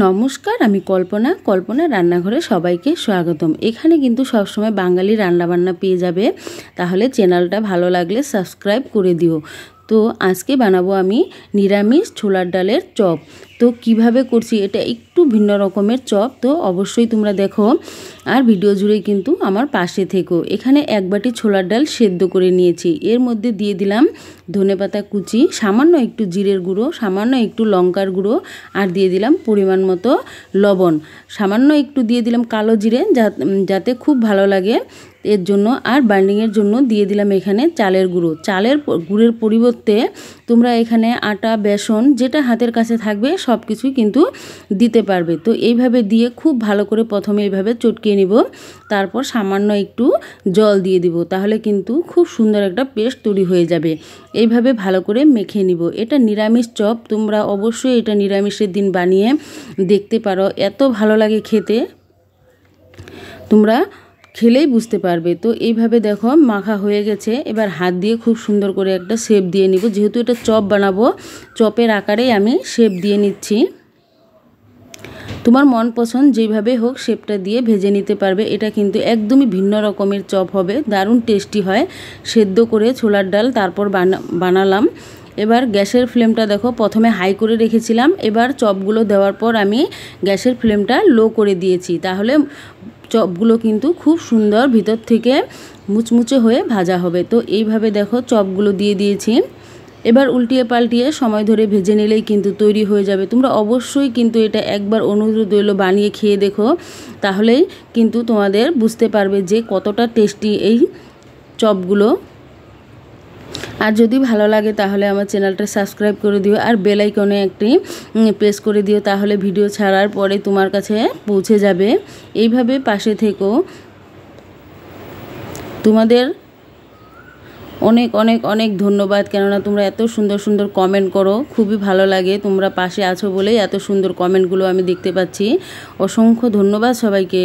নমস্কার, আমি কল্পনা রান্নাঘরে সবাইকে স্বাগতম। এখানে কিন্তু সবসময় বাঙালি রান্নাবান্না পেয়ে যাবে, তাহলে চ্যানেলটা ভালো লাগলে সাবস্ক্রাইব করে দিও। তো আজকে বানাবো আমি নিরামিষ ছোলার ডালের চপ। তো কিভাবে করছি, এটা একটু ভিন্ন রকমের চপ, তো অবশ্যই তোমরা দেখো আর ভিডিও জুড়ে কিন্তু আমার পাশে থেকো। এখানে এক বাটি ছোলার ডাল সেদ্ধ করে নিয়েছি, এর মধ্যে দিয়ে দিলাম ধনেপাতা কুচি, সামান্য একটু জিরের গুঁড়ো, সামান্য একটু লঙ্কার গুঁড়ো, আর দিয়ে দিলাম পরিমাণ মতো লবণ, সামান্য একটু দিয়ে দিলাম কালো জিরে যাতে খুব ভালো লাগে এর জন্য, আর বাইন্ডিংয়ের জন্য দিয়ে দিলাম এখানে চালের গুঁড়ো। চালের গুঁড়ের পরিবর্তে তোমরা এখানে আটা, বেসন, যেটা হাতের কাছে থাকবে সব কিছুই কিন্তু দিতে পারবে। তো এইভাবে দিয়ে খুব ভালো করে প্রথমে এইভাবে চটকিয়ে নিব, তারপর সামান্য একটু জল দিয়ে দিব, তাহলে কিন্তু খুব সুন্দর একটা পেস্ট তৈরি হয়ে যাবে। এইভাবে ভালো করে মেখে নিব। এটা নিরামিষ চপ, তোমরা অবশ্যই এটা নিরামিষের দিন বানিয়ে দেখতে পারো, এত ভালো লাগে খেতে, তোমরা খেলেই বুঝতে পারবে। তো এইভাবে দেখো মাখা হয়ে গেছে, এবার হাত দিয়ে খুব সুন্দর করে একটা শেপ দিয়ে নিব। যেহেতু এটা চপ বানাবো, চপের আকারেই আমি শেপ দিয়ে নিচ্ছি। তোমার মন পছন্দ যেভাবে হোক শেপটা দিয়ে ভেজে নিতে পারবে। এটা কিন্তু একদমই ভিন্ন রকমের চপ হবে, দারুণ টেস্টি হয়। সেদ্ধ করে ছোলার ডাল তারপর বানালাম। এবার গ্যাসের ফ্লেমটা দেখো, প্রথমে হাই করে রেখেছিলাম, এবার চপগুলো দেওয়ার পর আমি গ্যাসের ফ্লেমটা লো করে দিয়েছি, তাহলে চপগুলো কিন্তু খুব সুন্দর ভিতর থেকে মুচমুচে হয়ে ভাজা হবে। তো এইভাবে দেখো চপগুলো দিয়ে দিয়েছি, এবার উল্টিয়ে পাল্টিয়ে সময় ধরে ভেজে নিলেই কিন্তু তৈরি হয়ে যাবে। তোমরা অবশ্যই কিন্তু এটা একবার অনুরোধ রইল বানিয়ে খেয়ে দেখো, তাহলেই কিন্তু তোমাদের বুঝতে পারবে যে কতটা টেস্টি এই চপগুলো। আর যদি ভালো লাগে তাহলে আমার চ্যানেলটা সাবস্ক্রাইব করে দিও, আর বেল আইকনে একটি প্রেস করে দিও, তাহলে ভিডিও ছাড়ার পরে তোমার কাছে পৌঁছে যাবে। এইভাবে পাশে থেকো। তোমাদের অনেক অনেক অনেক ধন্যবাদ, কেননা তোমরা এত সুন্দর সুন্দর কমেন্ট করো, খুবই ভালো লাগে। তোমরা পাশে আছো বলেই এত সুন্দর কমেন্টগুলো আমি দেখতে পাচ্ছি। অসংখ্য ধন্যবাদ সবাইকে।